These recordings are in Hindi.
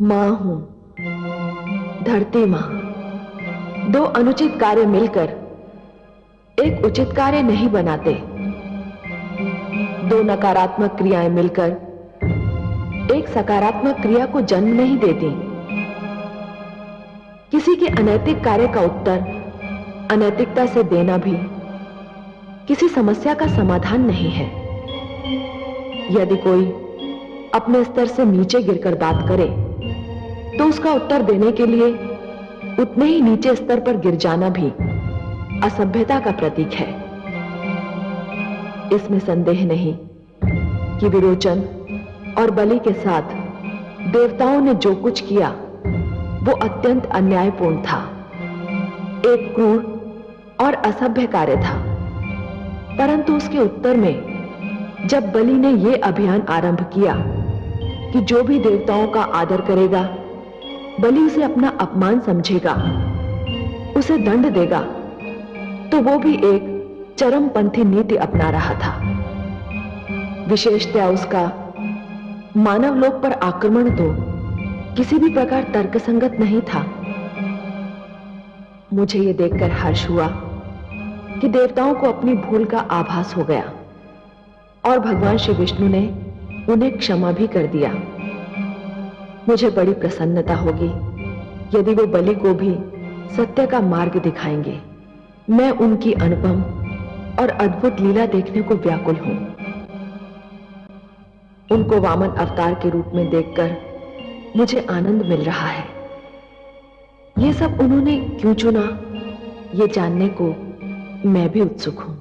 मां हूं, धरती मां। दो अनुचित कार्य मिलकर एक उचित कार्य नहीं बनाते। दो नकारात्मक क्रियाएं मिलकर एक सकारात्मक क्रिया को जन्म नहीं देती। किसी के अनैतिक कार्य का उत्तर अनैतिकता से देना भी किसी समस्या का समाधान नहीं है। यदि कोई अपने स्तर से नीचे गिरकर बात करे तो उसका उत्तर देने के लिए उतने ही नीचे स्तर पर गिर जाना भी असभ्यता का प्रतीक है। इसमें संदेह नहीं कि विरोचन और बलि के साथ देवताओं ने जो कुछ किया वो अत्यंत अन्यायपूर्ण था, एक क्रूर और असभ्य कार्य था। परंतु उसके उत्तर में जब बलि ने यह अभियान आरंभ किया कि जो भी देवताओं का आदर करेगा बलि उसे अपना अपमान समझेगा, उसे दंड देगा, तो वो भी एक चरमपंथी नीति अपना रहा था। विशेषतः उसका मानव लोक पर आक्रमण तो किसी भी प्रकार तर्कसंगत नहीं था। मुझे यह देखकर हर्ष हुआ कि देवताओं को अपनी भूल का आभास हो गया और भगवान श्री विष्णु ने उन्हें क्षमा भी कर दिया। मुझे बड़ी प्रसन्नता होगी यदि वो बलि को भी सत्य का मार्ग दिखाएंगे। मैं उनकी अनुपम और अद्भुत लीला देखने को व्याकुल हूं। उनको वामन अवतार के रूप में देखकर मुझे आनंद मिल रहा है। ये सब उन्होंने क्यों चुना, ये जानने को मैं भी उत्सुक हूं।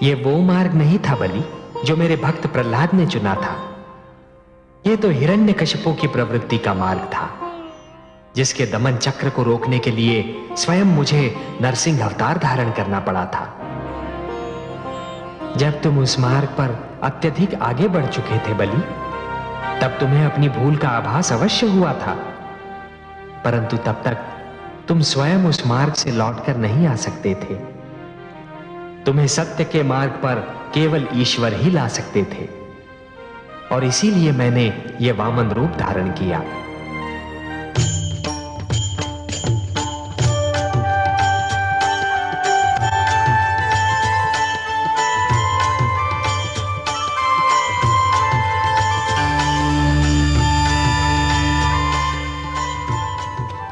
ये वो मार्ग नहीं था बलि जो मेरे भक्त प्रहलाद ने चुना था। ये तो हिरण्यकशिपु की प्रवृत्ति का मार्ग था, जिसके दमन चक्र को रोकने के लिए स्वयं मुझे नरसिंह अवतार धारण करना पड़ा था। जब तुम उस मार्ग पर अत्यधिक आगे बढ़ चुके थे बलि, तब तुम्हें अपनी भूल का आभास अवश्य हुआ था, परंतु तब तक तुम स्वयं उस मार्ग से लौटकर नहीं आ सकते थे। तुम्हें सत्य के मार्ग पर केवल ईश्वर ही ला सकते थे, और इसीलिए मैंने यह वामन रूप धारण किया।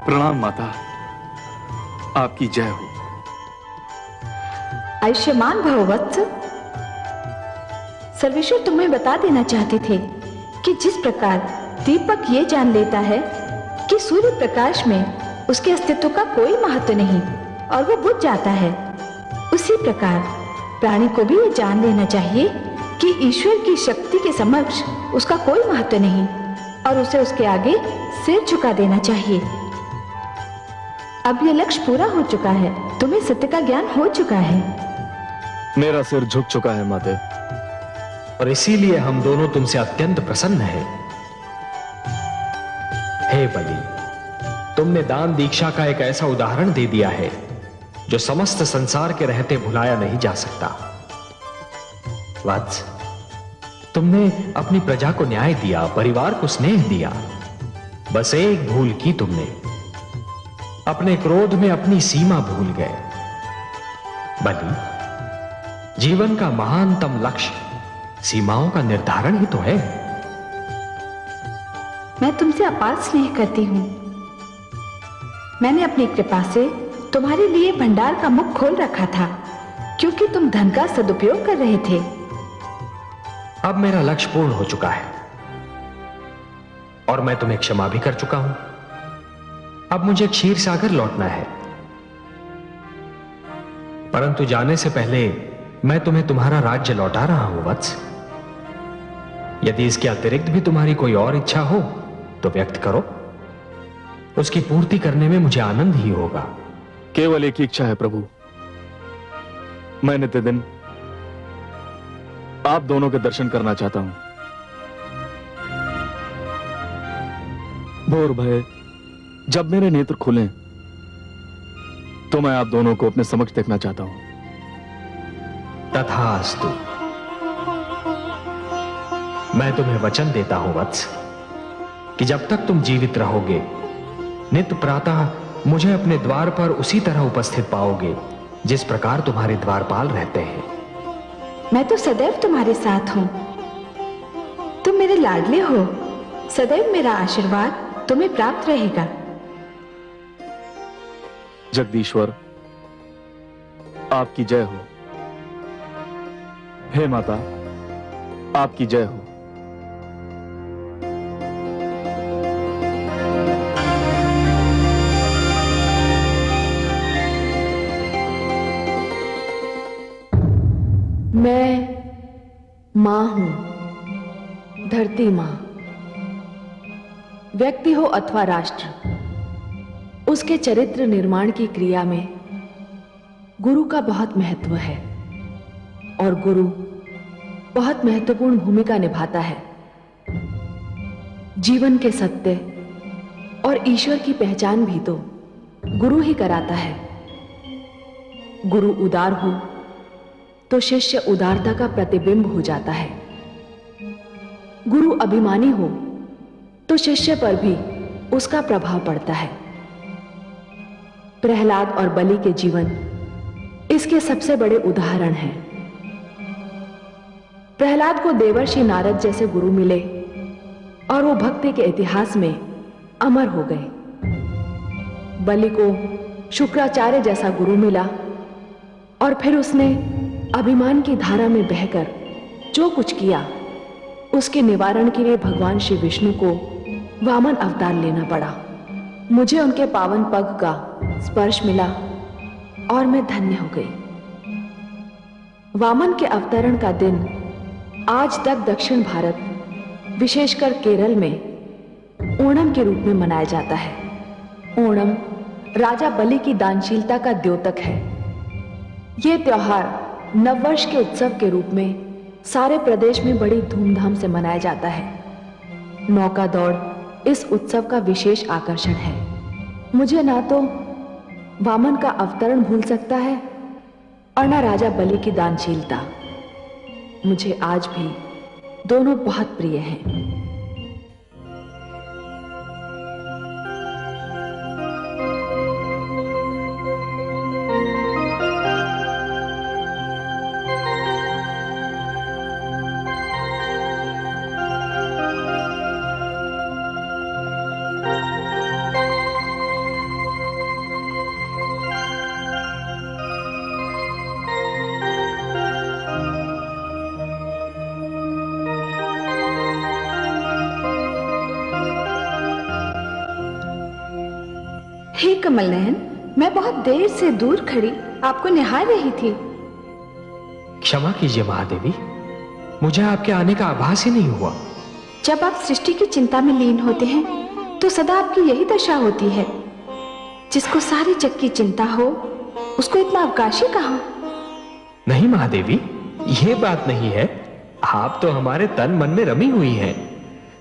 प्रणाम माता, आपकी जय हो। आयुष्मान भव वत्स। सर्वेश्वर तुम्हें बता देना चाहते थे कि जिस प्रकार दीपक ये जान लेता है कि सूर्य प्रकाश में उसके अस्तित्व का कोई महत्व नहीं और वो बुझ जाता है, उसी प्रकार प्राणी को भी ये जान लेना चाहिए कि ईश्वर की शक्ति के समक्ष उसका कोई महत्व नहीं और उसे उसके आगे सिर झुका देना चाहिए। अब यह लक्ष्य पूरा हो चुका है, तुम्हें सत्य का ज्ञान हो चुका है। मेरा सिर झुक चुका है माते, और इसीलिए हम दोनों तुमसे अत्यंत प्रसन्न हैं। हे बलि, तुमने दान दीक्षा का एक ऐसा उदाहरण दे दिया है जो समस्त संसार के रहते भुलाया नहीं जा सकता। वत्स, तुमने अपनी प्रजा को न्याय दिया, परिवार को स्नेह दिया। बस एक भूल की तुमने, अपने क्रोध में अपनी सीमा भूल गए। बलि, जीवन का महानतम लक्ष्य सीमाओं का निर्धारण ही तो है। मैं तुमसे अपार स्नेह करती हूं। मैंने अपनी कृपा से तुम्हारे लिए भंडार का मुख खोल रखा था, क्योंकि तुम धन का सदुपयोग कर रहे थे। अब मेरा लक्ष्य पूर्ण हो चुका है और मैं तुम्हें क्षमा भी कर चुका हूं। अब मुझे क्षीर सागर लौटना है, परंतु जाने से पहले मैं तुम्हें तुम्हारा राज्य लौटा रहा हूं वत्स। यदि इसके अतिरिक्त भी तुम्हारी कोई और इच्छा हो तो व्यक्त करो, उसकी पूर्ति करने में मुझे आनंद ही होगा। केवल एक ही इच्छा है प्रभु, मैं नित्य दिन आप दोनों के दर्शन करना चाहता हूं। भोर भय जब मेरे नेत्र खुलें तो मैं आप दोनों को अपने समक्ष देखना चाहता हूं। तथास्तु। मैं तुम्हें वचन देता हूं वत्स कि जब तक तुम जीवित रहोगे नित्य प्रातः मुझे अपने द्वार पर उसी तरह उपस्थित पाओगे जिस प्रकार तुम्हारे द्वारपाल रहते हैं। मैं तो सदैव तुम्हारे साथ हूं। तुम मेरे लाडले हो, सदैव मेरा आशीर्वाद तुम्हें प्राप्त रहेगा। जगदीश्वर आपकी जय हो। हे माता आपकी जय हो। मैं मां हूं, धरती मां। व्यक्ति हो अथवा राष्ट्र, उसके चरित्र निर्माण की क्रिया में गुरु का बहुत महत्व है और गुरु बहुत महत्वपूर्ण भूमिका निभाता है। जीवन के सत्य और ईश्वर की पहचान भी तो गुरु ही कराता है। गुरु उदार हो तो शिष्य उदारता का प्रतिबिंब हो जाता है। गुरु अभिमानी हो तो शिष्य पर भी उसका प्रभाव पड़ता है। प्रहलाद और बलि के जीवन इसके सबसे बड़े उदाहरण हैं। प्रहलाद को देवर्षि नारद जैसे गुरु मिले और वो भक्ति के इतिहास में अमर हो गए। बलि को शुक्राचार्य जैसा गुरु मिला और फिर उसने अभिमान की धारा में बहकर जो कुछ किया उसके निवारण के लिए भगवान श्री विष्णु को वामन अवतार लेना पड़ा। मुझे उनके पावन पग का स्पर्श मिला और मैं धन्य हो गई। वामन के अवतरण का दिन आज तक दक्षिण भारत, विशेषकर केरल में ओणम के रूप में मनाया जाता है। ओणम राजा बलि की दानशीलता का द्योतक है। यह त्योहार नववर्ष के उत्सव के रूप में सारे प्रदेश में बड़ी धूमधाम से मनाया जाता है। नौका दौड़ इस उत्सव का विशेष आकर्षण है। मुझे ना तो वामन का अवतरण भूल सकता है और ना राजा बलि की दानशीलता। मुझे आज भी दोनों बहुत प्रिय हैं। हे कमल नयन, मैं बहुत देर से दूर खड़ी आपको निहार रही थी। क्षमा कीजिए महादेवी, मुझे आपके आने का आभास ही नहीं हुआ। जब आप सृष्टि की चिंता में लीन होते हैं तो सदा आपकी यही दशा होती है। जिसको सारे जग की चिंता हो उसको इतना अवकाश ही कहां। नहीं महादेवी, यह बात नहीं है। आप तो हमारे तन मन में रमी हुई हैं।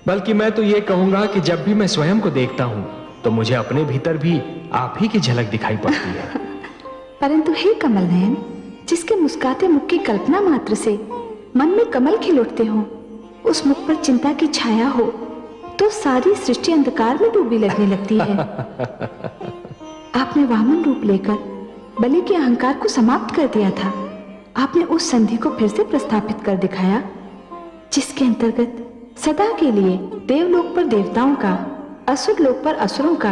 बल्कि मैं तो यह कहूंगा कि जब भी मैं स्वयं को देखता हूं तो मुझे अपने भीतर भी आप ही की झलक दिखाई पड़ती है। परंतु हे कमल नयन, जिसके मुस्कुराते मुख की कल्पना मात्र से मन में कमल खिल उठते हो, उस मुख पर चिंता की छाया हो तो सारी सृष्टि अंधकार में डूबी लगने लगती है। आपने वामन रूप लेकर बलि के अहंकार को समाप्त कर दिया था। आपने उस संधि को फिर से प्रस्थापित कर दिखाया जिसके अंतर्गत सदा के लिए देवलोक पर देवताओं का, असुर लोक पर असुरों का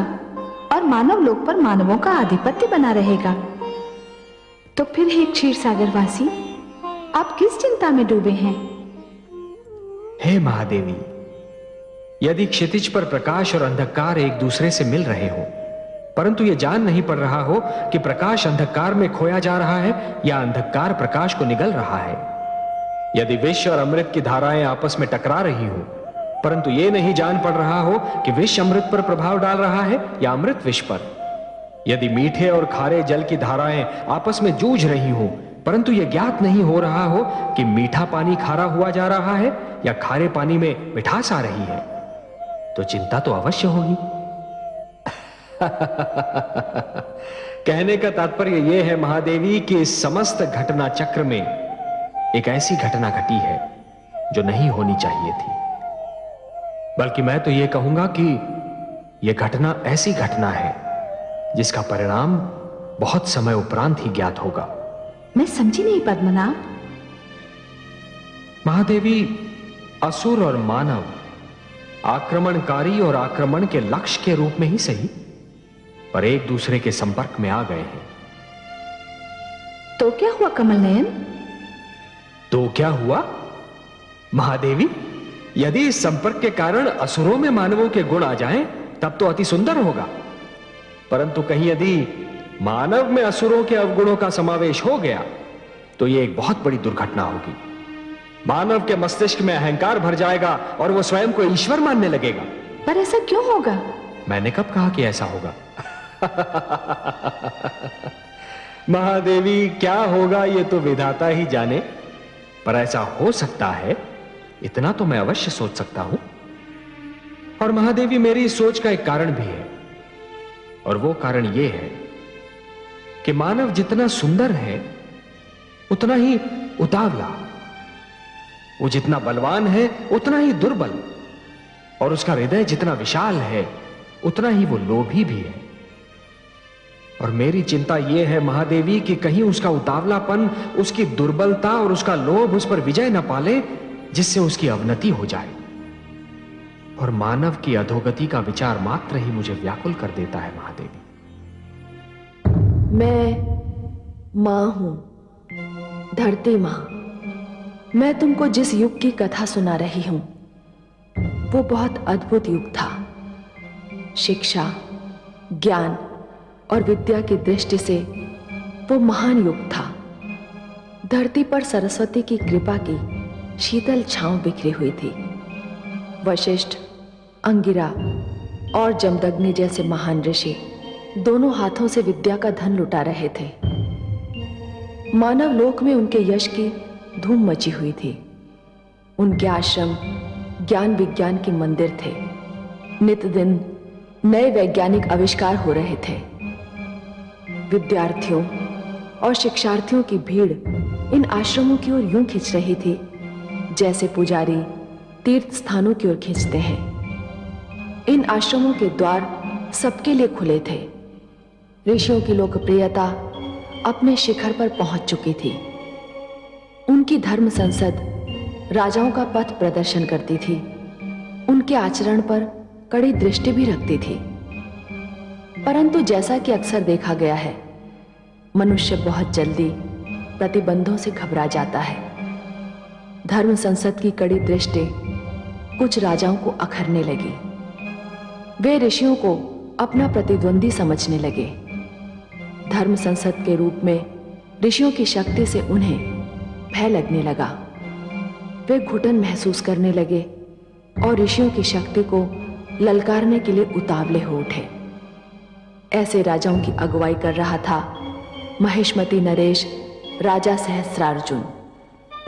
और मानव लोक पर मानवों का आधिपत्य बना रहेगा। तो फिर हे क्षीर सागरवासी, आप किस चिंता में डूबे हैं? हे महादेवी, यदि क्षितिज पर प्रकाश और अंधकार एक दूसरे से मिल रहे हो, परंतु यह जान नहीं पड़ रहा हो कि प्रकाश अंधकार में खोया जा रहा है या अंधकार प्रकाश को निगल रहा है, यदि विष और अमृत की धाराएं आपस में टकरा रही हो, परंतु यह नहीं जान पड़ रहा हो कि विष अमृत पर प्रभाव डाल रहा है या अमृत विष पर, यदि मीठे और खारे जल की धाराएं आपस में जूझ रही हो, परंतु यह ज्ञात नहीं हो रहा हो कि मीठा पानी खारा हुआ जा रहा है या खारे पानी में मिठास आ रही है, तो चिंता तो अवश्य होगी। कहने का तात्पर्य यह है महादेवी कि इस समस्त घटना चक्र में एक ऐसी घटना घटी है जो नहीं होनी चाहिए थी। बल्कि मैं तो यह कहूंगा कि यह घटना ऐसी घटना है जिसका परिणाम बहुत समय उपरांत ही ज्ञात होगा। मैं समझी नहीं पद्मनाभ। महादेवी, असुर और मानव आक्रमणकारी और आक्रमण के लक्ष्य के रूप में ही सही, पर एक दूसरे के संपर्क में आ गए हैं। तो क्या हुआ कमल नयन? तो क्या हुआ महादेवी? यदि इस संपर्क के कारण असुरों में मानवों के गुण आ जाएं, तब तो अति सुंदर होगा। परंतु कहीं यदि मानव में असुरों के अवगुणों का समावेश हो गया तो यह एक बहुत बड़ी दुर्घटना होगी। मानव के मस्तिष्क में अहंकार भर जाएगा और वो स्वयं को ईश्वर मानने लगेगा। पर ऐसा क्यों होगा? मैंने कब कहा कि ऐसा होगा? महादेवी, क्या होगा ये तो विधाता ही जाने, पर ऐसा हो सकता है इतना तो मैं अवश्य सोच सकता हूं। और महादेवी, मेरी इस सोच का एक कारण भी है, और वो कारण ये है कि मानव जितना सुंदर है उतना ही उतावला, वो जितना बलवान है उतना ही दुर्बल, और उसका हृदय जितना विशाल है उतना ही वो लोभी भी है। और मेरी चिंता यह है महादेवी कि कहीं उसका उतावलापन, उसकी दुर्बलता और उसका लोभ उस पर विजय न पाले, जिससे उसकी अवनति हो जाए। और मानव की अधोगति का विचार मात्र ही मुझे व्याकुल कर देता है महादेवी। मैं मां हूं, धरती मां। मैं तुमको जिस युग की कथा सुना रही हूं वो बहुत अद्भुत युग था। शिक्षा, ज्ञान और विद्या की दृष्टि से वो महान युग था। धरती पर सरस्वती की कृपा की शीतल छांव बिखरी हुई थी। वशिष्ठ, अंगिरा और जमदग्नि जैसे महान ऋषि दोनों हाथों से विद्या का धन लुटा रहे थे। मानव लोक में उनके यश की धूम मची हुई थी। उनके आश्रम ज्ञान विज्ञान के मंदिर थे। नित दिन नए वैज्ञानिक आविष्कार हो रहे थे। विद्यार्थियों और शिक्षार्थियों की भीड़ इन आश्रमों की ओर यूं खिंच रही थी जैसे पुजारी तीर्थ स्थानों की ओर खींचते हैं। इन आश्रमों के द्वार सबके लिए खुले थे। ऋषियों की लोकप्रियता अपने शिखर पर पहुंच चुकी थी। उनकी धर्म संसद राजाओं का पथ प्रदर्शन करती थी। उनके आचरण पर कड़ी दृष्टि भी रखती थी। परंतु जैसा कि अक्सर देखा गया है, मनुष्य बहुत जल्दी प्रतिबंधों से घबरा जाता है। धर्म संसद की कड़ी दृष्टि कुछ राजाओं को अखरने लगी। वे ऋषियों को अपना प्रतिद्वंदी समझने लगे। धर्म संसद के रूप में ऋषियों की शक्ति से उन्हें भय लगने लगा। वे घुटन महसूस करने लगे और ऋषियों की शक्ति को ललकारने के लिए उतावले हो उठे। ऐसे राजाओं की अगुवाई कर रहा था महिष्मती नरेश राजा सहस्रार्जुन।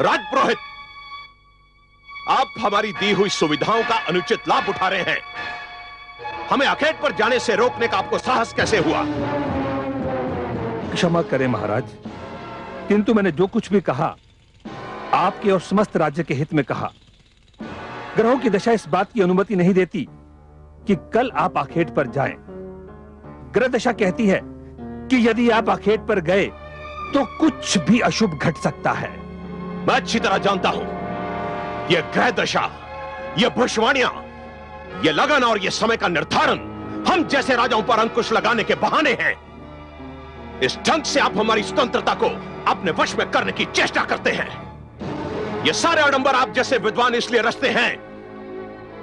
राजपुरोहित, आप हमारी दी हुई सुविधाओं का अनुचित लाभ उठा रहे हैं। हमें अखेट पर जाने से रोकने का आपको साहस कैसे हुआ? क्षमा करें महाराज, किंतु मैंने जो कुछ भी कहा आपके और समस्त राज्य के हित में कहा। ग्रहों की दशा इस बात की अनुमति नहीं देती कि कल आप आखेट पर जाएं। ग्रह दशा कहती है कि यदि आप आखेट पर गए तो कुछ भी अशुभ घट सकता है। मैं अच्छी तरह जानता हूं, यह ग्रह दशा, यह भविष्यवाणियां, यह लगन और यह समय का निर्धारण हम जैसे राजाओं पर अंकुश लगाने के बहाने हैं। इस ढंग से आप हमारी स्वतंत्रता को अपने वश में करने की चेष्टा करते हैं। ये सारे आडंबर आप जैसे विद्वान इसलिए रचते हैं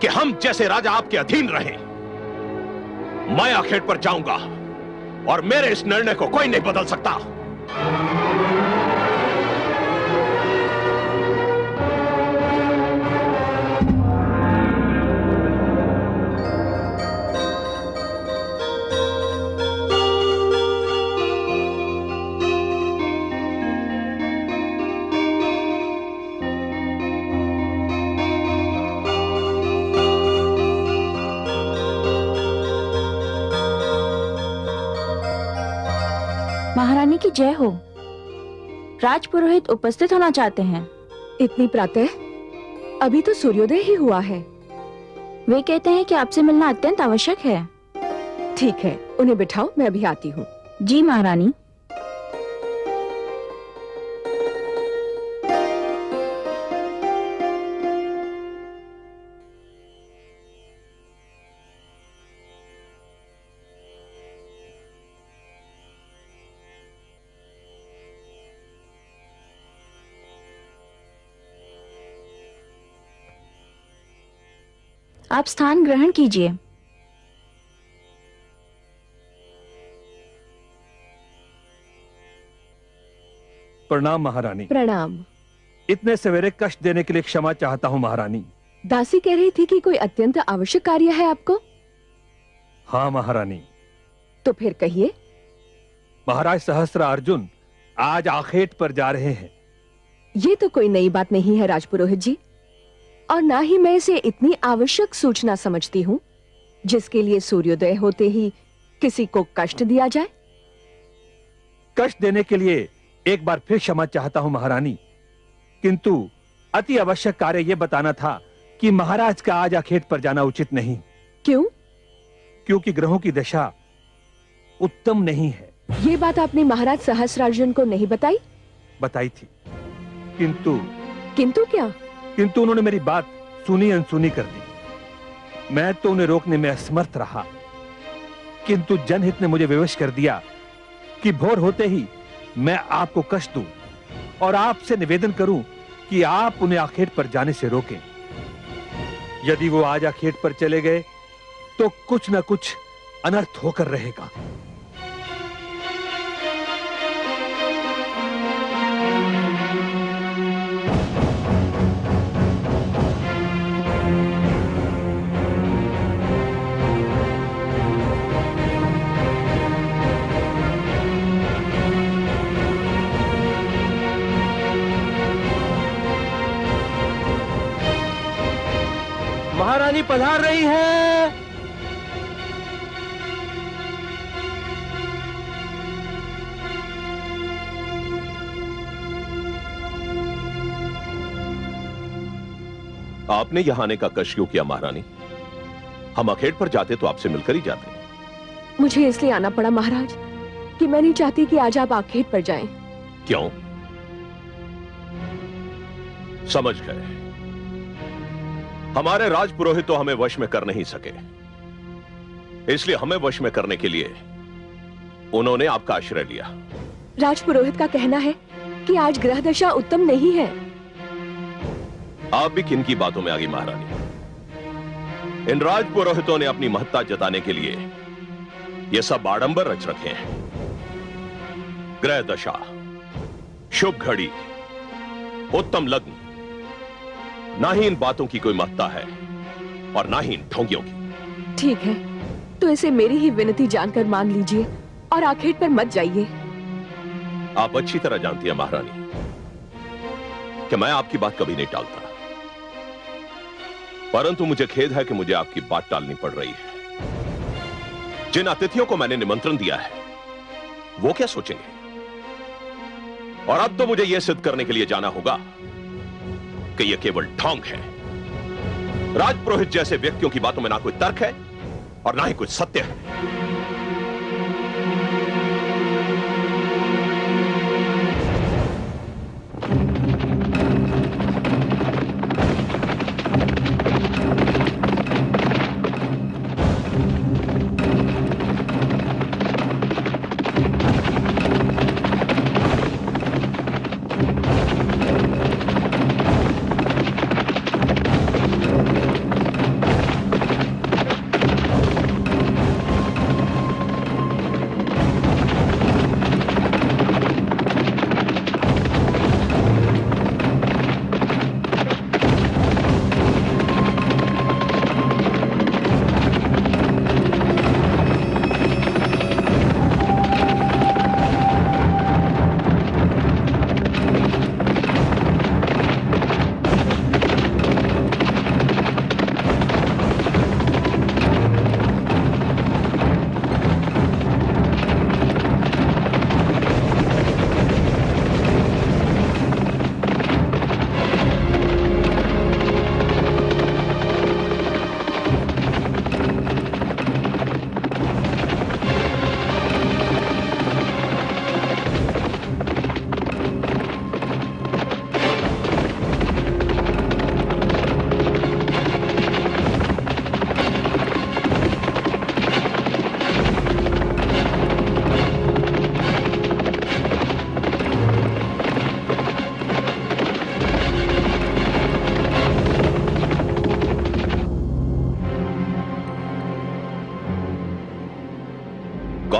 कि हम जैसे राजा आपके अधीन रहें। मैं आखेट पर जाऊंगा और मेरे इस निर्णय को कोई नहीं बदल सकता। महारानी की जय हो। राजपुरोहित उपस्थित होना चाहते हैं। इतनी प्रातः? अभी तो सूर्योदय ही हुआ है। वे कहते हैं कि आपसे मिलना अत्यंत आवश्यक है। ठीक है, उन्हें बिठाओ, मैं अभी आती हूँ। जी महारानी। आप स्थान ग्रहण कीजिए। प्रणाम महारानी। प्रणाम। इतने सवेरे कष्ट देने के लिए क्षमा चाहता हूँ महारानी। दासी कह रही थी कि कोई अत्यंत आवश्यक कार्य है आपको। हाँ महारानी। तो फिर कहिए। महाराज सहस्त्र अर्जुन आज आखेट पर जा रहे हैं। ये तो कोई नई बात नहीं है राजपुरोहित जी, और ना ही मैं इसे इतनी आवश्यक सूचना समझती हूँ जिसके लिए सूर्योदय होते ही किसी को कष्ट दिया जाए। कष्ट देने के लिए एक बार फिर क्षमा चाहता हूँ महारानी, किंतु अति आवश्यक कार्य यह बताना था कि महाराज का आज आखेट पर जाना उचित नहीं। क्यों? क्योंकि ग्रहों की दशा उत्तम नहीं है। ये बात आपने महाराज सहस्रार्जुन को नहीं बताई? बताई थी, किंतु क्या? किंतु उन्होंने मेरी बात सुनी अनसुनी कर दी। मैं तो उन्हें रोकने में असमर्थ रहा, किंतु जनहित ने मुझे विवश कर दिया कि भोर होते ही मैं आपको कष्ट दूं और आपसे निवेदन करूं कि आप उन्हें आखेट पर जाने से रोकें। यदि वो आज आखेट पर चले गए तो कुछ न कुछ अनर्थ होकर रहेगा। महारानी पधार रही है। आपने यहां आने का कष्ट क्यों किया महारानी? हम अखेट पर जाते तो आपसे मिलकर ही जाते। मुझे इसलिए आना पड़ा महाराज कि मैं नहीं चाहती कि आज आप आखेट पर जाएं। क्यों? समझ गए। हमारे राजपुरोहित तो हमें वश में कर नहीं सके, इसलिए हमें वश में करने के लिए उन्होंने आपका आश्रय लिया। राजपुरोहित का कहना है कि आज ग्रह दशा उत्तम नहीं है। आप भी किन की बातों में आ गई महारानी? इन राजपुरोहितों ने अपनी महत्ता जताने के लिए ये सब आडंबर रच रखे हैं। ग्रह दशा, शुभ घड़ी, उत्तम लग्न, ना ही इन बातों की कोई महत्ता है और ना ही इन ढोंगियों की। ठीक है, तो इसे मेरी ही विनती जानकर मान लीजिए और आखेट पर मत जाइए। आप अच्छी तरह जानती हैं महारानी कि मैं आपकी बात कभी नहीं टालता, परंतु मुझे खेद है कि मुझे आपकी बात टालनी पड़ रही है। जिन अतिथियों को मैंने निमंत्रण दिया है वो क्या सोचेंगे? और अब तो मुझे यह सिद्ध करने के लिए जाना होगा कि यह केवल ढोंग है। राजपुरोहित जैसे व्यक्तियों की बातों में ना कोई तर्क है और ना ही कुछ सत्य है।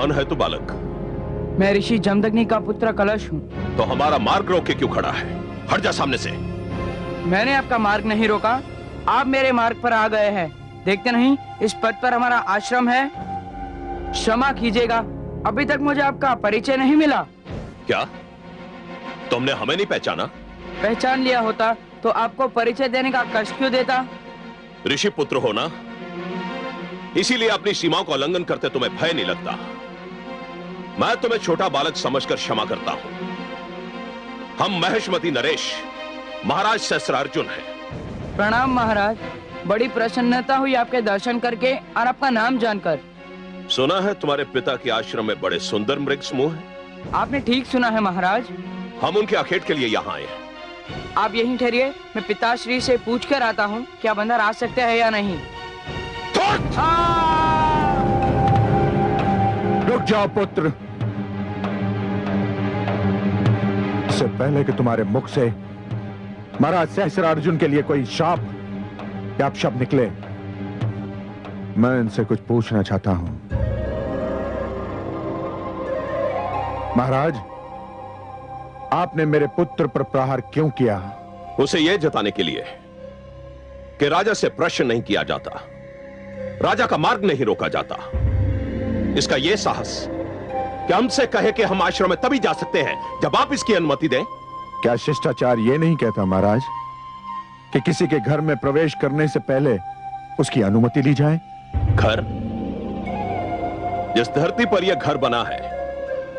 कौन है तू बालक? मैं ऋषि जमदग्नि का पुत्र कलश हूँ। तो हमारा मार्ग रोक के क्यों खड़ा है? हट जा सामने से। मैंने आपका मार्ग नहीं रोका, आप मेरे मार्ग पर आ गए हैं। देखते नहीं इस पद पर हमारा आश्रम है। क्षमा कीजिएगा, अभी तक मुझे आपका परिचय नहीं मिला। क्या तुमने हमें नहीं पहचाना? पहचान लिया होता तो आपको परिचय देने का कष्ट क्यों देता? ऋषि पुत्र हो ना, इसीलिए अपनी सीमाओं का उल्लंघन करते तुम्हें भय नहीं लगता। मैं तुम्हें छोटा बालक समझकर क्षमा करता हूं। हम महेशमती नरेश महाराज सहस्त्रार्जुन हैं। प्रणाम महाराज, बड़ी प्रसन्नता हुई आपके दर्शन करके और आपका नाम जानकर। सुना है तुम्हारे पिता के आश्रम में बड़े सुंदर मृग समूह हैं। आपने ठीक सुना है महाराज। हम उनके आखेट के लिए यहाँ आए हैं। आप यहीं ठहरिए, मैं पिताश्री से पूछ कर आता हूँ क्या बंदर आ सकते हैं या नहीं। रुक जाओ पुत्र। इससे पहले कि तुम्हारे मुख से महाराज सहस्त्रार्जुन के लिए कोई शाप या अपशब्द निकले, मैं इनसे कुछ पूछना चाहता हूं। महाराज, आपने मेरे पुत्र पर प्रहार क्यों किया? उसे यह जताने के लिए कि राजा से प्रश्न नहीं किया जाता, राजा का मार्ग नहीं रोका जाता। इसका यह साहस कि हमसे कहे कि हम आश्रम में तभी जा सकते हैं जब आप इसकी अनुमति दें। क्या शिष्टाचार यह नहीं कहता महाराज कि किसी के घर में प्रवेश करने से पहले उसकी अनुमति ली जाए? घर? जिस धरती पर यह घर बना है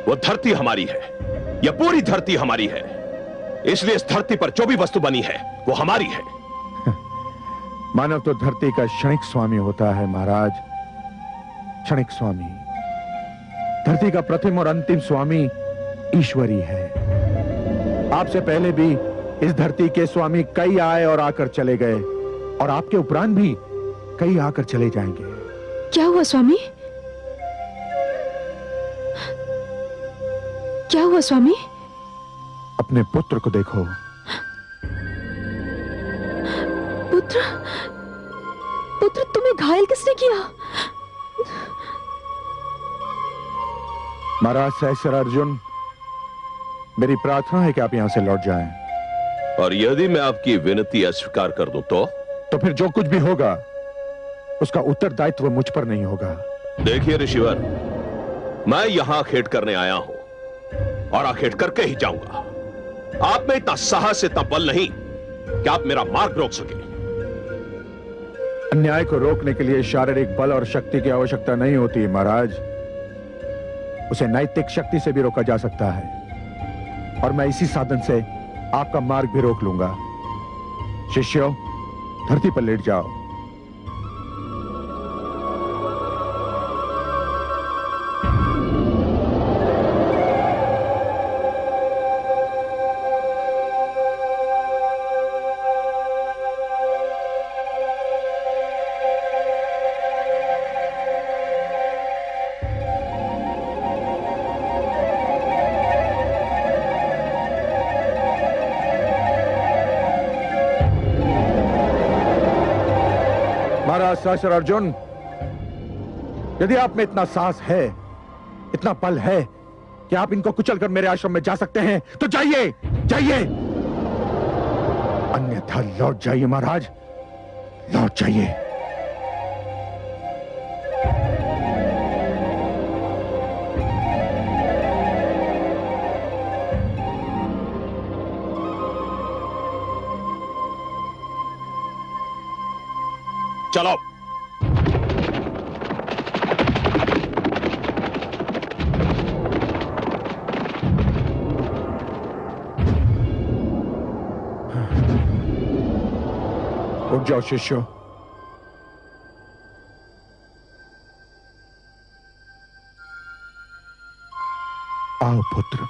वो धरती हमारी है, यह पूरी धरती हमारी है। इसलिए इस धरती पर जो भी वस्तु बनी है वो हमारी है। मानव तो धरती का क्षणिक स्वामी होता है महाराज, क्षणिक स्वामी। धरती का प्रथम और अंतिम स्वामी ईश्वरी है। आपसे पहले भी इस धरती के स्वामी कई आए और आकर चले गए, और आपके उपरांत भी कई आकर चले जाएंगे। क्या हुआ स्वामी? क्या हुआ स्वामी? अपने पुत्र को देखो। पुत्र? पुत्र तुम्हें घायल किसने किया? महाराज सहस्त्रार्जुन, मेरी प्रार्थना है कि आप यहां से लौट जाएं। और यदि मैं आपकी विनती अस्वीकार कर दूं तो फिर जो कुछ भी होगा उसका उत्तरदायित्व मुझ पर नहीं होगा। देखिए ऋषिवर, मैं यहां आखेट करने आया हूं और आखेट करके ही जाऊंगा। आप में इतना साहस, इतना बल नहीं कि आप मेरा मार्ग रोक सके। अन्याय को रोकने के लिए शारीरिक बल और शक्ति की आवश्यकता नहीं होती महाराज, उसे नैतिक शक्ति से भी रोका जा सकता है, और मैं इसी साधन से आपका मार्ग भी रोक लूंगा। शिष्यों, धरती पर लेट जाओ। महाराज सहस्त्रार्जुन, यदि आप में इतना साहस है, इतना बल है कि आप इनको कुचलकर मेरे आश्रम में जा सकते हैं, तो जाइए, जाइए। अन्यथा लौट जाइए महाराज, लौट जाइए। चलो। उठ जाओ शिष्यों। आओ पुत्र।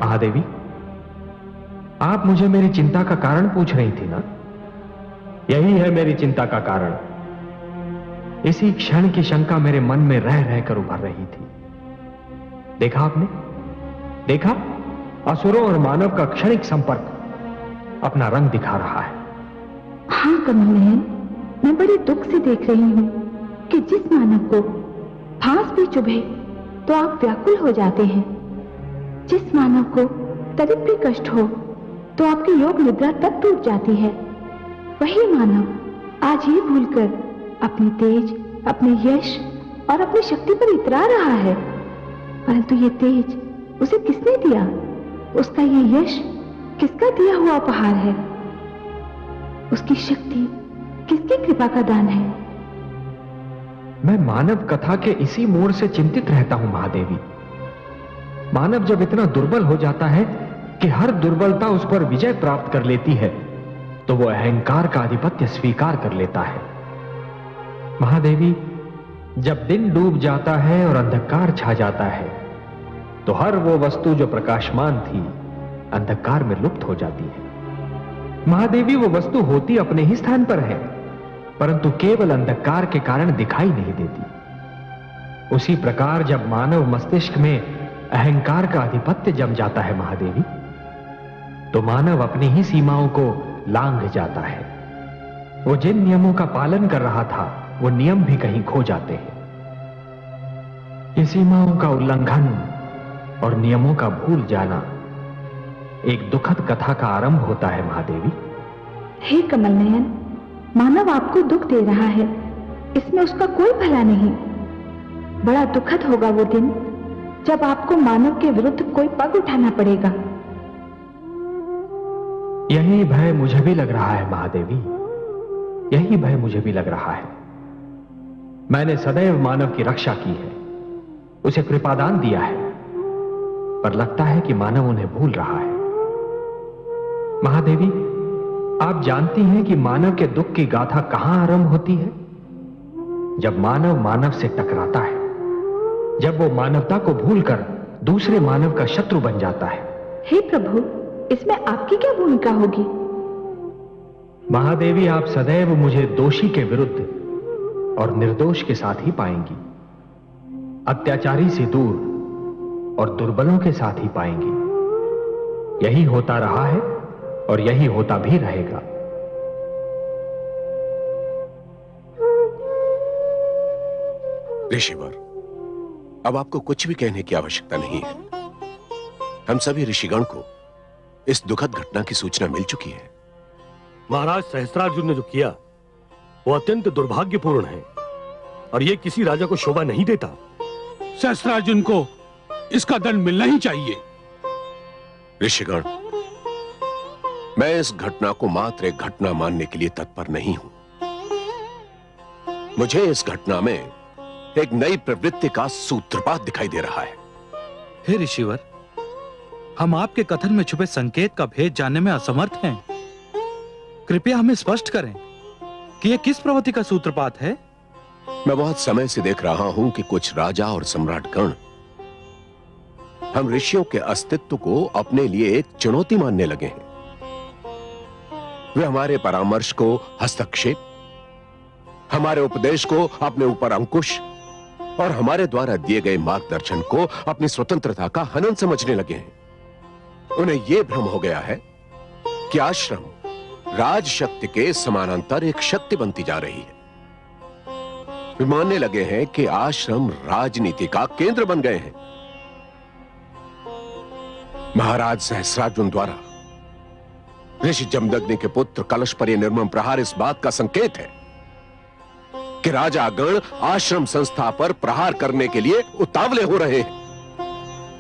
महादेवी, आप मुझे मेरी चिंता का कारण पूछ रही थी ना? यही है मेरी चिंता का कारण। इसी क्षण की शंका मेरे मन में रह रहकर उभर रही थी। देखा आपने? देखा? असुरों और मानव का क्षणिक संपर्क अपना रंग दिखा रहा है। हाँ कमल नयन, मैं बड़े दुख से देख रही हूँ कि जिस मानव को फांस भी चुभे तो आप व्याकुल हो जाते हैं, जिस मानव को तनिक भी कष्ट हो तो आपकी योग निद्रा तक टूट जाती है, वही मानव आज ये भूलकर अपनी तेज, अपने यश और अपनी शक्ति पर इतरा रहा है। परंतु ये तेज उसे किसने दिया? उसका ये यश किसका दिया हुआ उपहार है? उसकी शक्ति किसकी कृपा का दान है? मैं मानव कथा के इसी मोड़ से चिंतित रहता हूं महादेवी। मानव जब इतना दुर्बल हो जाता है कि हर दुर्बलता उस पर विजय प्राप्त कर लेती है, तो वो अहंकार का आधिपत्य स्वीकार कर लेता है। महादेवी, जब दिन डूब जाता है और अंधकार छा जाता है, तो हर वो वस्तु जो प्रकाशमान थी अंधकार में लुप्त हो जाती है। महादेवी, वो वस्तु होती अपने ही स्थान पर है, परंतु केवल अंधकार के कारण दिखाई नहीं देती। उसी प्रकार जब मानव मस्तिष्क में अहंकार का आधिपत्य जम जाता है महादेवी, तो मानव अपनी ही सीमाओं को लांघ जाता है। वो जिन नियमों का पालन कर रहा था, वो नियम भी कहीं खो जाते हैं। ये सीमाओं का उल्लंघन और नियमों का भूल जाना एक दुखद कथा का आरंभ होता है महादेवी। हे कमल नयन, मानव आपको दुख दे रहा है, इसमें उसका कोई भला नहीं। बड़ा दुखद होगा वो दिन जब आपको मानव के विरुद्ध कोई पग उठाना पड़ेगा। यही भय मुझे भी लग रहा है महादेवी, यही भय मुझे भी लग रहा है। मैंने सदैव मानव की रक्षा की है, उसे कृपादान दिया है, पर लगता है कि मानव उन्हें भूल रहा है। महादेवी, आप जानती हैं कि मानव के दुख की गाथा कहां आरंभ होती है? जब मानव मानव से टकराता है, जब वो मानवता को भूलकर दूसरे मानव का शत्रु बन जाता है। हे प्रभु, इसमें आपकी क्या भूमिका होगी? महादेवी, आप सदैव मुझे दोषी के विरुद्ध और निर्दोष के साथ ही पाएंगी, अत्याचारी से दूर और दुर्बलों के साथ ही पाएंगी। यही होता रहा है और यही होता भी रहेगा। ऋषिवर, अब आपको कुछ भी कहने की आवश्यकता नहीं है। हम सभी ऋषिगण को इस दुखद घटना की सूचना मिल चुकी है। महाराज सहस्त्रार्जुन ने जो किया वो अत्यंत दुर्भाग्यपूर्ण है और ये किसी राजा को शोभा नहीं देता। सहस्त्रार्जुन को इसका दंड मिलना ही चाहिए। ऋषिगण, मैं इस घटना को मात्र एक घटना मानने के लिए तत्पर नहीं हूं। मुझे इस घटना में एक नई प्रवृत्ति का सूत्रपात दिखाई दे रहा है। हे ऋषिवर, हम आपके कथन में छुपे संकेत का भेद जानने में असमर्थ हैं। कृपया हमें स्पष्ट करें कि यह किस प्रवृत्ति का सूत्रपात है। मैं बहुत समय से देख रहा हूं कि कुछ राजा और सम्राटगण हम ऋषियों के अस्तित्व को अपने लिए एक चुनौती मानने लगे हैं। वे हमारे परामर्श को हस्तक्षेप, हमारे उपदेश को अपने ऊपर अंकुश और हमारे द्वारा दिए गए मार्गदर्शन को अपनी स्वतंत्रता का हनन समझने लगे हैं। उन्हें यह भ्रम हो गया है कि आश्रम राज शक्ति के समानांतर एक शक्ति बनती जा रही है। वे मानने लगे हैं कि आश्रम राजनीति का केंद्र बन गए हैं। महाराज सहस्रार्जुन द्वारा ऋषि जमदग्नि के पुत्र कलश पर यह निर्मम प्रहार इस बात का संकेत है कि राजागण आश्रम संस्था पर प्रहार करने के लिए उतावले हो रहे हैं।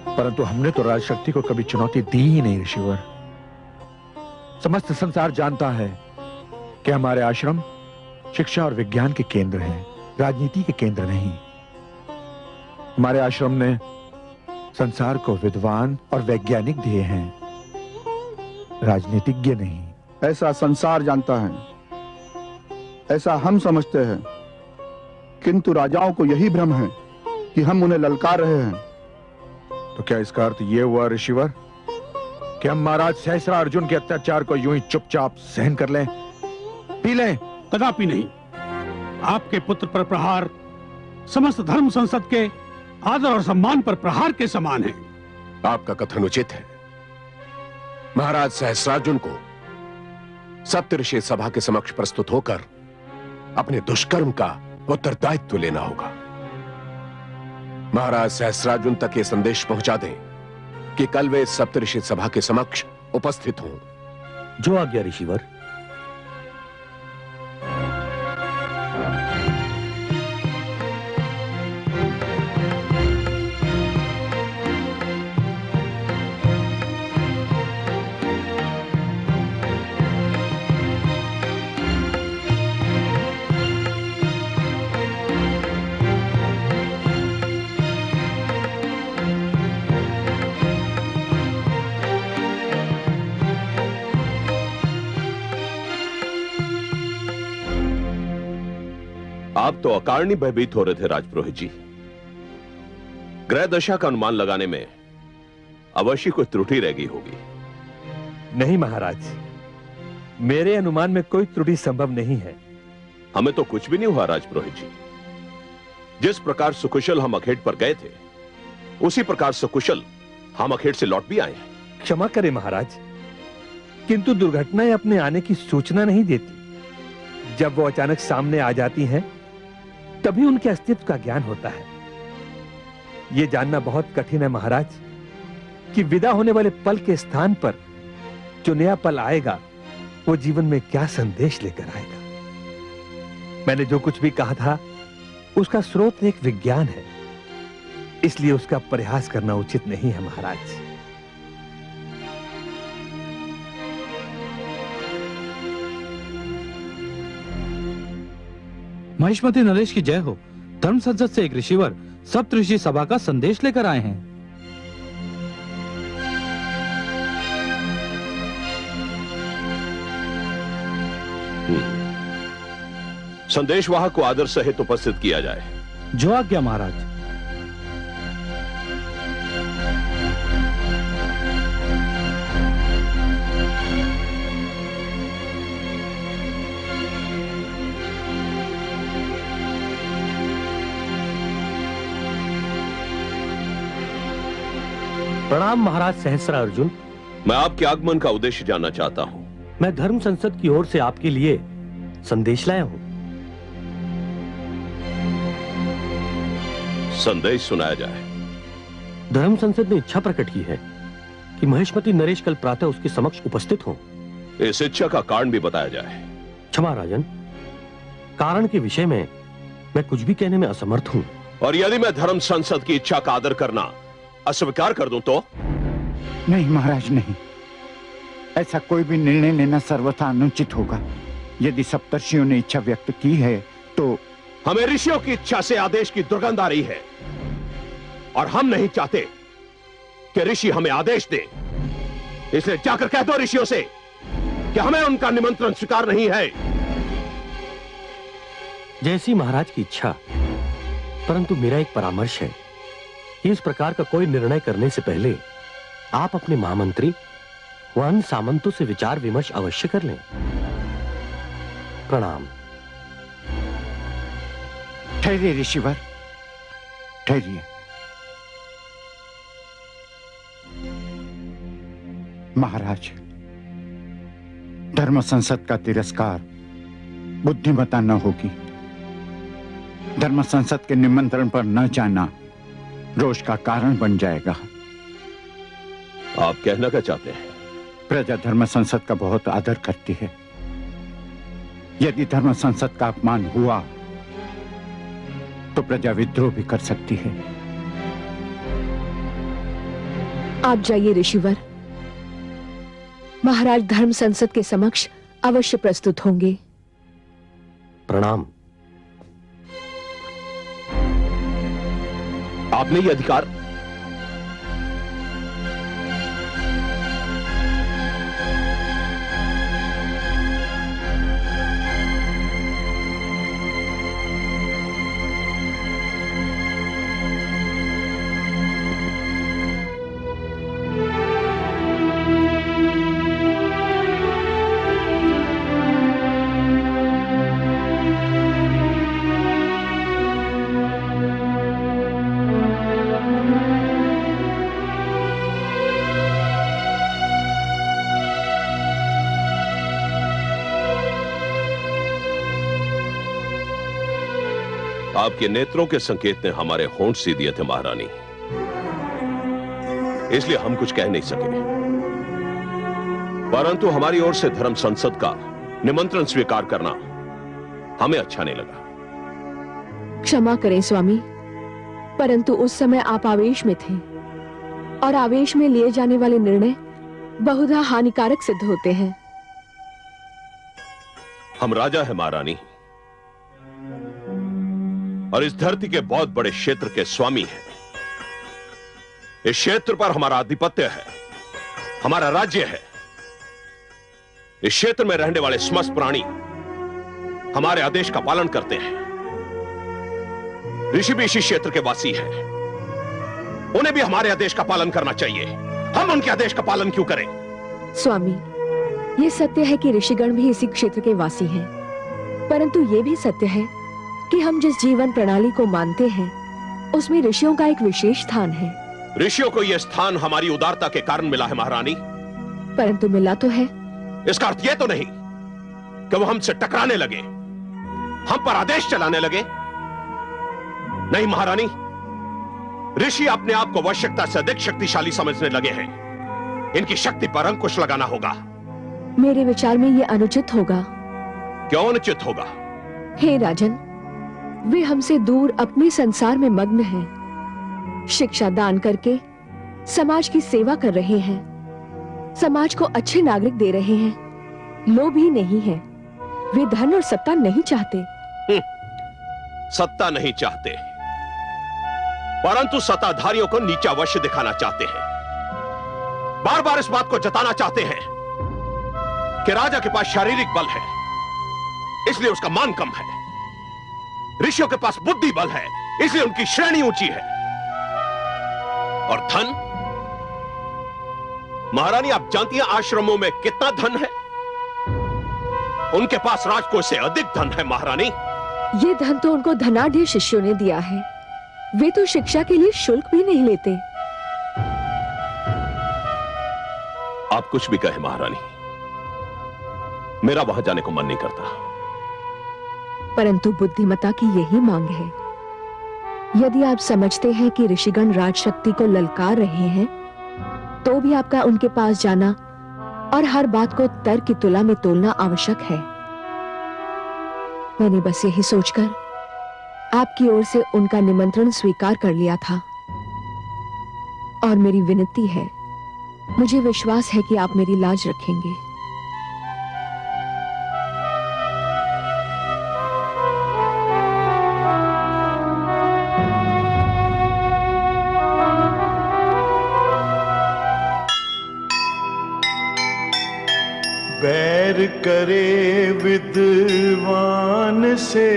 परंतु हमने तो राजशक्ति को कभी चुनौती दी ही नहीं ऋषिवर। समस्त संसार जानता है कि हमारे आश्रम शिक्षा और विज्ञान के केंद्र हैं, राजनीति के केंद्र नहीं। हमारे आश्रम ने संसार को विद्वान और वैज्ञानिक दिए हैं, राजनीतिज्ञ नहीं। ऐसा संसार जानता है, ऐसा हम समझते हैं, किंतु राजाओं को यही भ्रम है कि हम उन्हें ललकार रहे हैं। तो क्या इसका अर्थ यह हुआ ऋषिवर कि हम महाराज सहस्त्रार्जुन के अत्याचार को यूं ही चुपचाप सहन कर लें, पी लें? कदापि नहीं। आपके पुत्र पर प्रहार समस्त धर्म संसद के आदर और सम्मान पर प्रहार के समान है। आपका कथन उचित है। महाराज सहस्रार्जुन को सप्तऋषि सभा के समक्ष प्रस्तुत होकर अपने दुष्कर्म का उत्तरदायित्व लेना होगा। महाराज सहस्रार्जुन तक ये संदेश पहुंचा दें कि कल वे सप्तऋषि सभा के समक्ष उपस्थित हों। जो आज्ञा ऋषिवर। आप तो अकारणीय भयभीत हो रहे थे राजपुरोहित जी। ग्रह दशा का अनुमान लगाने में अवश्य कोई त्रुटि रह गई होगी। नहीं महाराज, मेरे अनुमान में कोई त्रुटि संभव नहीं है। हमें तो कुछ भी नहीं हुआ राजपुरोहित जी। जिस प्रकार सुकुशल हम अखेट पर गए थे, उसी प्रकार सकुशल हम अखेट से लौट भी आए हैं। क्षमा करें महाराज, किंतु दुर्घटनाएं अपने आने की सूचना नहीं देती। जब वो अचानक सामने आ जाती हैं, तभी उनके अस्तित्व का ज्ञान होता है। यह जानना बहुत कठिन है महाराज कि विदा होने वाले पल के स्थान पर जो नया पल आएगा, वो जीवन में क्या संदेश लेकर आएगा। मैंने जो कुछ भी कहा था, उसका स्रोत एक विज्ञान है, इसलिए उसका प्रयास करना उचित नहीं है महाराज। महिष्मती नरेश की जय हो। धर्म संसद से एक ऋषिवर सप्तऋषि सभा का संदेश लेकर आए हैं। संदेशवाहक को आदर सहित उपस्थित किया जाए। जो आज्ञा महाराज। प्रणाम महाराज सहस्रार्जुन। मैं आपके आगमन का उद्देश्य जानना चाहता हूं। मैं धर्म संसद की ओर से आपके लिए संदेश लाया हूं। संदेश सुनाया जाए। धर्म संसद ने इच्छा प्रकट की है कि महिष्मती नरेश कल प्रातः उसके समक्ष उपस्थित हों। इस इच्छा का कारण भी बताया जाए। क्षमा राजन, कारण के विषय में मैं कुछ भी कहने में असमर्थ हूं। और यदि मैं धर्म संसद की इच्छा का आदर करना अस्वीकार कर दूं तो? नहीं महाराज, नहीं। ऐसा कोई भी निर्णय लेना सर्वथा अनुचित होगा। यदि सप्तर्षियों ने इच्छा व्यक्त की है तो हमें ऋषियों की इच्छा से आदेश की दुर्गंध आ रही है, और हम नहीं चाहते कि ऋषि हमें आदेश दे। इसलिए जाकर कह दो ऋषियों से कि हमें उनका निमंत्रण स्वीकार नहीं है। जैसी महाराज की इच्छा, परंतु मेरा एक परामर्श है कि इस प्रकार का कोई निर्णय करने से पहले आप अपने महामंत्री व अन्य सामंतों से विचार विमर्श अवश्य कर लें। प्रणाम। ठहरिए ऋषिवर, ठहरिए। महाराज, धर्म संसद का तिरस्कार बुद्धिमता न होगी। धर्म संसद के निमंत्रण पर न जाना रोष का कारण बन जाएगा। आप कहना क्या चाहते हैं? प्रजा धर्म संसद का बहुत आदर करती है। यदि धर्म संसद का अपमान हुआ तो प्रजा विद्रोह भी कर सकती है। आप जाइए ऋषिवर, महाराज धर्म संसद के समक्ष अवश्य प्रस्तुत होंगे। प्रणाम। आपने ये अधिकार आपके नेत्रों के संकेत ने हमारे होंठ सी दिए थे महारानी, इसलिए हम कुछ कह नहीं सके। परंतु हमारी ओर से धर्म संसद का निमंत्रण स्वीकार करना हमें अच्छा नहीं लगा। क्षमा करें स्वामी, परंतु उस समय आप आवेश में थे और आवेश में लिए जाने वाले निर्णय बहुधा हानिकारक सिद्ध होते हैं। हम राजा हैं महारानी, और इस धरती के बहुत बड़े क्षेत्र के स्वामी हैं। इस क्षेत्र पर हमारा आधिपत्य है, हमारा राज्य है। इस क्षेत्र में रहने वाले समस्त प्राणी हमारे आदेश का पालन करते हैं। ऋषि भी इसी क्षेत्र के वासी हैं, उन्हें भी हमारे आदेश का पालन करना चाहिए। हम उनके आदेश का पालन क्यों करें? स्वामी, ये सत्य है कि ऋषिगण भी इसी क्षेत्र के वासी हैं, परंतु ये भी सत्य है कि हम जिस जीवन प्रणाली को मानते हैं उसमें ऋषियों का एक विशेष स्थान है। ऋषियों को यह स्थान हमारी उदारता के कारण मिला है महारानी। परंतु मिला तो है। इसका अर्थ यह तो नहीं कि वो हमसे टकराने लगे, हम पर आदेश चलाने लगे। नहीं महारानी, ऋषि अपने आप को आवश्यकता से अधिक शक्तिशाली समझने लगे हैं। इनकी शक्ति पर अंकुश लगाना होगा। मेरे विचार में यह अनुचित होगा। क्यों अनुचित होगा? हे राजन, वे हमसे दूर अपने संसार में मग्न हैं। शिक्षा दान करके समाज की सेवा कर रहे हैं, समाज को अच्छे नागरिक दे रहे हैं, लोभी नहीं है। वे धन और सत्ता नहीं चाहते। सत्ता नहीं चाहते, परंतु सत्ताधारियों को नीचा अवश्य दिखाना चाहते हैं। बार बार इस बात को जताना चाहते हैं कि राजा के पास शारीरिक बल है, इसलिए उसका मान कम है। ऋषियों के पास बुद्धि बल है, इसलिए उनकी श्रेणी ऊंची है। और धन, महारानी आप जानती हैं आश्रमों में कितना धन है? उनके पास राजकोष से अधिक धन है महारानी। ये धन तो उनको धनाढ़ शिष्यों ने दिया है। वे तो शिक्षा के लिए शुल्क भी नहीं लेते। आप कुछ भी कहें महारानी, मेरा वहां जाने को मन नहीं करता। परंतु बुद्धिमता की यही मांग है। यदि आप समझते हैं कि ऋषिगण राजशक्ति को ललकार रहे हैं, तो भी आपका उनके पास जाना और हर बात को तर्क की तुला में तोलना आवश्यक है। मैंने बस यही सोचकर आपकी ओर से उनका निमंत्रण स्वीकार कर लिया था। और मेरी विनती है, मुझे विश्वास है कि आप मेरी लाज रखेंगे। बैर करे विद्वान से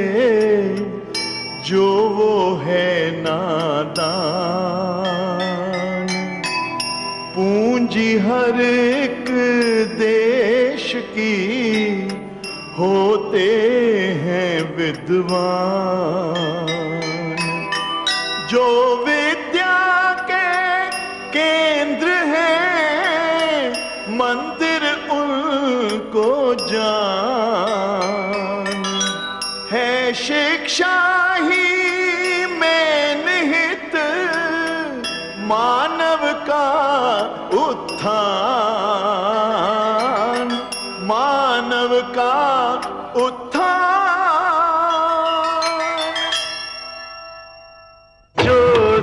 जो वो है नादान। पूंजी हर एक देश की होते हैं विद्वान। जो विद्या के केंद्र हैं, मंदिर उनको जान है। शिक्षा ही में निहित मानव का उत्थान, मानव का उत्थान। जो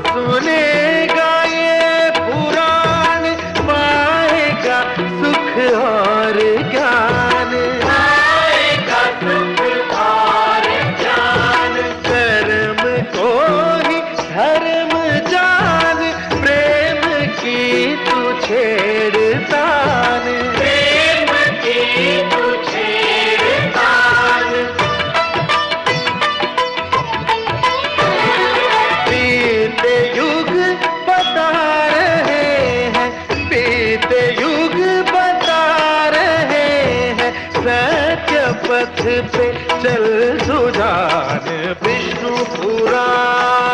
सुनेगा ये पुराण पाएगा सुख और ज्ञान, पाएगा सुख और ज्ञान। कर्म को ही धर्म जान, प्रेम की तू छेड़तान, प्रेम की तू छेड़तान। बीते युग बता रहे हैं, बीते युग बता रहे हैं, सत्य पथ पे चल सुजान। विष्णु पुराण